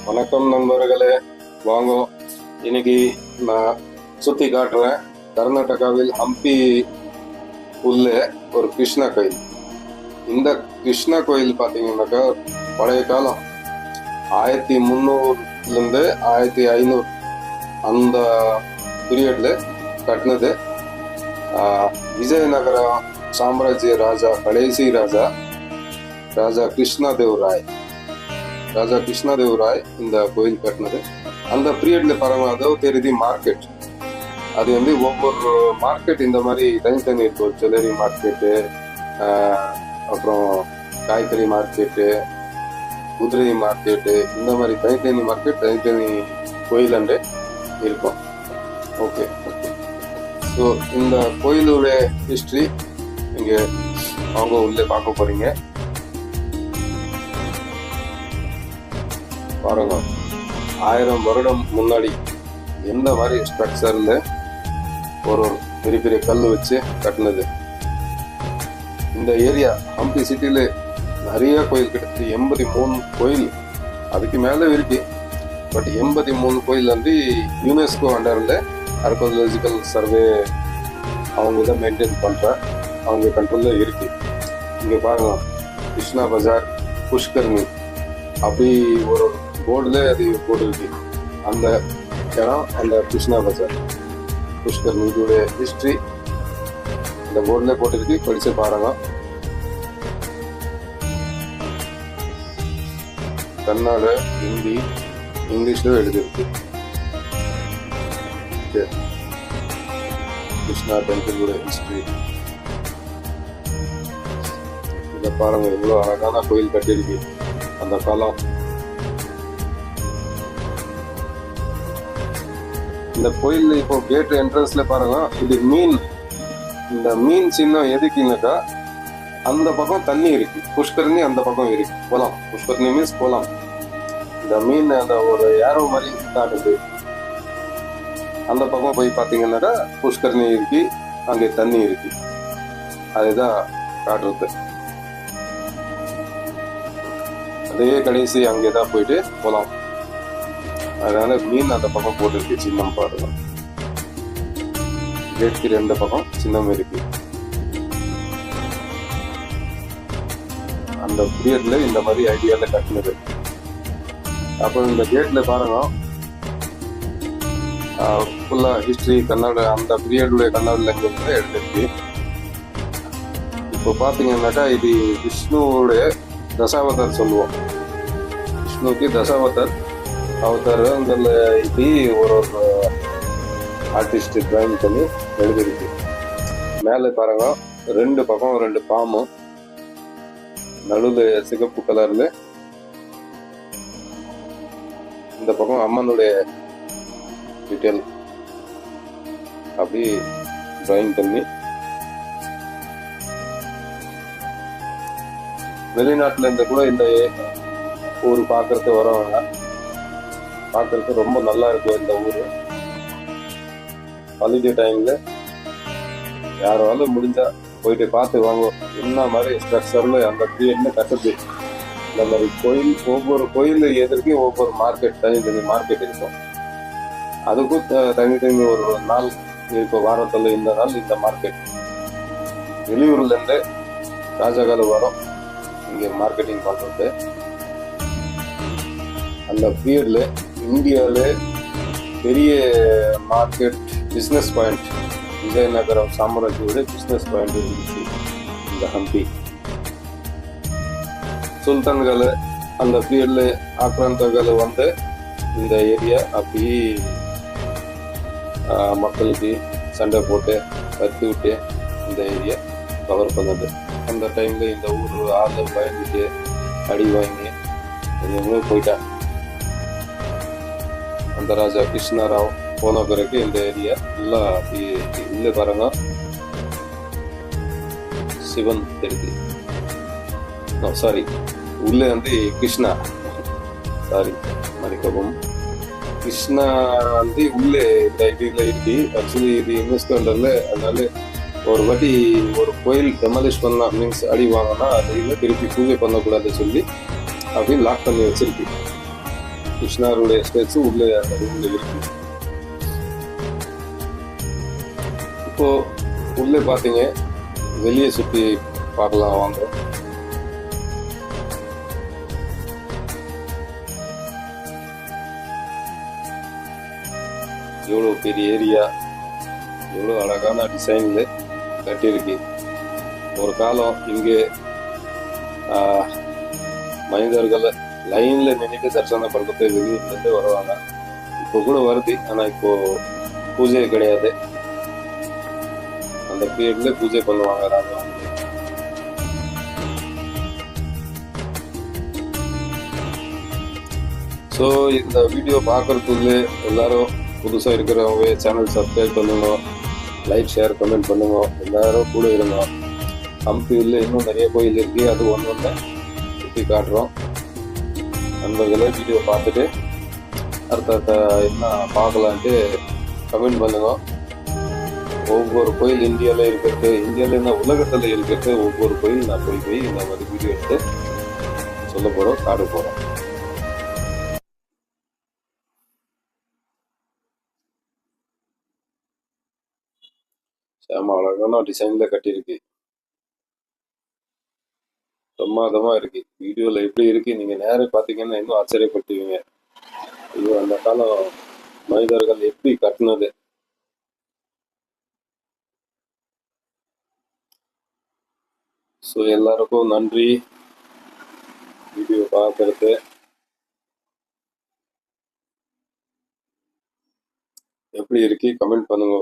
வணக்கம் நண்பர்களே, வாங்க. இன்னைக்கு நான் சுத்தி காட்டுறேன். கர்நாடகாவில் ஹம்பி உள்ள ஒரு கிருஷ்ணா கோயில். இந்த கிருஷ்ணா கோயில் பார்த்தீங்கன்னாக்கா பழைய காலம் 1300 1500 அந்த பீரியட்ல கட்டினது. விஜயநகர சாம்ராஜ்ய ராஜா கடைசி ராஜா கிருஷ்ணதேவராய் இந்த கோயில் கட்டினது. அந்த பீரியட்ல பரவாயில்ல தெரியுது மார்க்கெட். அது ஒவ்வொரு மார்க்கெட் இந்த மாதிரி தனித்தனி இருக்கும். ஜுவல்லரி மார்க்கெட்டு, அப்புறம் காய்கறி மார்க்கெட்டு, குதிரை மார்க்கெட்டு, இந்த மாதிரி தனித்தனி மார்க்கெட் தனித்தனி கோயிலாண்டு இருக்கும். ஓகே, ஸோ இந்த கோயிலுடைய ஹிஸ்ட்ரி இங்கே அவங்க உள்ளே பார்க்க போறீங்க. பாருங்க, 1000 வருடம் முன்னாடி எந்த மாதிரி ஸ்ட்ரக்சர்ல ஒரு பெரிய பெரிய கல் வச்சு கட்டினது. இந்த ஏரியா ஹம்பி சிட்டில நிறைய கோயில், கிட்டத்தட்ட 83 கோயில் அதுக்கு மேல இருக்கு. பட் 83 கோயில் யுனெஸ்கோ அண்டர்ல ஆர்கியாலஜிக்கல் சர்வே அவங்க இதை மெயின்டைன் பண்ற அவங்க கண்ட்ரோல்ல இருக்கு. இங்க பாருங்க, கிருஷ்ணா பஜார், புஷ்கர்ணி அப்படி ஒரு போர்டுல அது போர்டு இருக்கு. அந்த இடம் அந்த கிருஷ்ணா பஜார் புஷ்கர்ணி இதோட ஹிஸ்டரி இந்த போர்டுல போட்டுருக்கு. படிச்சு பாருங்க. கன்னட, ஹிந்தி, இங்கிலீஷ்ல எழுதிருக்கு. கிருஷ்ணா டெம்பிளோட ஹிஸ்டரி இதை பாருங்க, எவ்வளவு அழகான கோயில் கட்டியிருக்கு அந்த காலம். இந்த கோயில் இப்போ கேட் என்ட்ரன்ஸ்ல பாருங்க, இது இந்த மீன் சின்னம் எதுக்குனாக்கா அந்த பக்கம் தண்ணி இருக்கு. புஷ்கரணி அந்த பக்கம் இருக்கு, குளம். புஷ்கரணி மீன்ஸ் குளம். இந்த மீன் அந்த ஒரு ஏரோ மாதிரி காட்டுது. அந்த பக்கம் போய் பார்த்தீங்கன்னாக்கா புஷ்கரணி இருக்கு, அங்கே தண்ணி இருக்கு. அதுதான் காட்டுறது. அதே கடைசி அங்கேதான் போயிட்டு குளம். அதனால மீன் அந்த பக்கம் போட்டுருக்கு. சின்னம் பாருங்க, கேட்க்கு 2 பக்கம் சின்னம் இருக்கு. அந்த பீரியட்ல இந்த மாதிரி ஐடியால கட்டினது. அப்புறம் இந்த கேட்ல பாருங்க, ஃபுல்லா ஹிஸ்டரி கன்னட அந்த பீரியடுடைய கன்னட லாங்குவேஜ்ல எழுதிருக்கு. இப்போ பாத்தீங்கன்னாக்கா இது விஷ்ணுவோடைய தசாவதார் சொல்லுவோம். விஷ்ணுக்கு தசாவதார் அவதாரங்கள் இப்படி ஒரு ஆர்டிஸ்ட் டிராயிங் பண்ணி எழுதிருக்கு. மேலே பாருங்க, 2 பக்கம் 2 பாம்பு, நடுவில் சிகப்பு கலர்ல. இந்த பக்கம் அம்மனுடைய டீட்டெயில் அப்படி டிராயிங் பண்ணி. வெளிநாட்டுல இருந்து கூட இந்த ஊர் பார்க்கறது வரவங்க, பார்க்கறதுக்கு ரொம்ப நல்லா இருக்கும். இந்த ஊரு ஹாலிடே டைம்ல யாராலும் முடிஞ்சா போயிட்டு பார்த்து வாங்க. என்ன மாதிரி ஸ்ட்ரக்சர்ல அந்த பீரியட்ல கட்டுது. இந்த மாதிரி கோயில், ஒவ்வொரு கோயில் எதிர்க்கு ஒவ்வொரு மார்க்கெட், தனித்தனி மார்க்கெட் இருக்கும். அதுக்கும் தனித்தனி ஒரு நாள் இருக்கும். வாரத்துல இந்த நாள் இந்த மார்க்கெட். வெளியூர்ல இருந்து ராஜாக்கள் வரும் இங்க மார்க்கெட்டிங் பண்றது. அந்த பீரியட்ல இந்தியாவில பெரிய மார்க்கெட், பிஸ்னஸ் பாயிண்ட், விஜயநகரம் சாம்ராஜ்யோட பிஸ்னஸ் பாயிண்ட் இருந்துச்சு இந்த ஹம்பி. சுல்தான்கள் அந்த பீரியட்ல ஆக்ராந்தர்கள் இந்த ஏரியா அப்படி மக்களுக்கு சண்டை போட்டு கத்தி விட்டு இந்த ஏரியா கவர் பண்ணது. அந்த டைம்ல இந்த ஊர் ஆளு பயந்துட்டு அடி வாங்கி எங்கேயுமே போயிட்டா. அந்த ராஜா கிருஷ்ணராவ் போன பிறகு இந்த ஏரியா எல்லாம் இல்ல பாருங்க, சிவன் தெரியுது. சாரி, உள்ளே கிருஷ்ணா, சாரி மன்னிக்கவும், கிருஷ்ணா உள்ளே இந்த இதுல இருக்கு. ஆக்சுவலி இது யுனெஸ்கோ அண்டர்ல. அதனால ஒரு வாட்டி ஒரு கோயில் டெமாலிஷ் பண்ணா மீன்ஸ் அடி வாங்கினா அது இல்லை திருப்பி பூஜை பண்ணக்கூடாதுன்னு சொல்லி அப்படின்னு லாக் பண்ணி வச்சிருக்கு. கிருஷ்ணாருடைய ஸ்டேட்ஸ் உள்ளே இருக்கு. இப்போ உள்ளே பார்த்தீங்க, வெளியே சுற்றி பார்க்கலாம் வாங்க. எவ்வளோ பெரிய ஏரியா, எவ்வளோ அழகான டிசைனில் கட்டியிருக்கு. ஒரு காலம் இங்கே மனிதர்கள் லைனில் நின்றுட்டு தரிசனம் பண்ணுறது வெளியூர்லேருந்து வருவாங்க. இப்போ கூட வருது, ஆனால் இப்போ பூஜை கிடையாது. அந்த பீரியட்ல பூஜை பண்ணுவாங்க ராஜா. ஸோ இந்த வீடியோ பார்க்கறதுக்கு எல்லாரும் புதுசாக இருக்கிறவங்க சேனல் சப்ஸ்கிரைப் பண்ணுங்க, லைக் ஷேர் கமெண்ட் பண்ணுங்க, எல்லாரும் கூட இருங்க. ஹம்பியில் இன்னும் நிறைய கோயில் இருக்கு, அது ஒன்று ஒன்று சுற்றி காட்டுறோம். நண்பர்களே வீடியோ பார்த்துட்டு அடுத்த என்ன பார்க்கலான்ட்டு கமெண்ட் பண்ணுங்க. ஒவ்வொரு கோயில் இந்தியாவில் இருக்கிறது, இந்தியாவில் என்ன உலகத்தில் இருக்கிறது, ஒவ்வொரு கோயில் நான் போய் இந்த மாதிரி வீடியோ எடுத்து சொல்ல போகிறோம், காட்ட போகிறோம். செம அழகான டிசைனில் கட்டியிருக்கு, பிரமாதமாக இருக்கு. வீடியோவில் எப்படி இருக்கு, நீங்கள் நேரம் பார்த்தீங்கன்னா இன்னும் ஆச்சரியப்பட்டுவீங்க. இது அந்த காலம் மனிதர்கள் எப்படி கட்டினது. ஸோ எல்லாருக்கும் நன்றி வீடியோ பார்க்கறது. எப்படி இருக்கு கமெண்ட் பண்ணுங்க.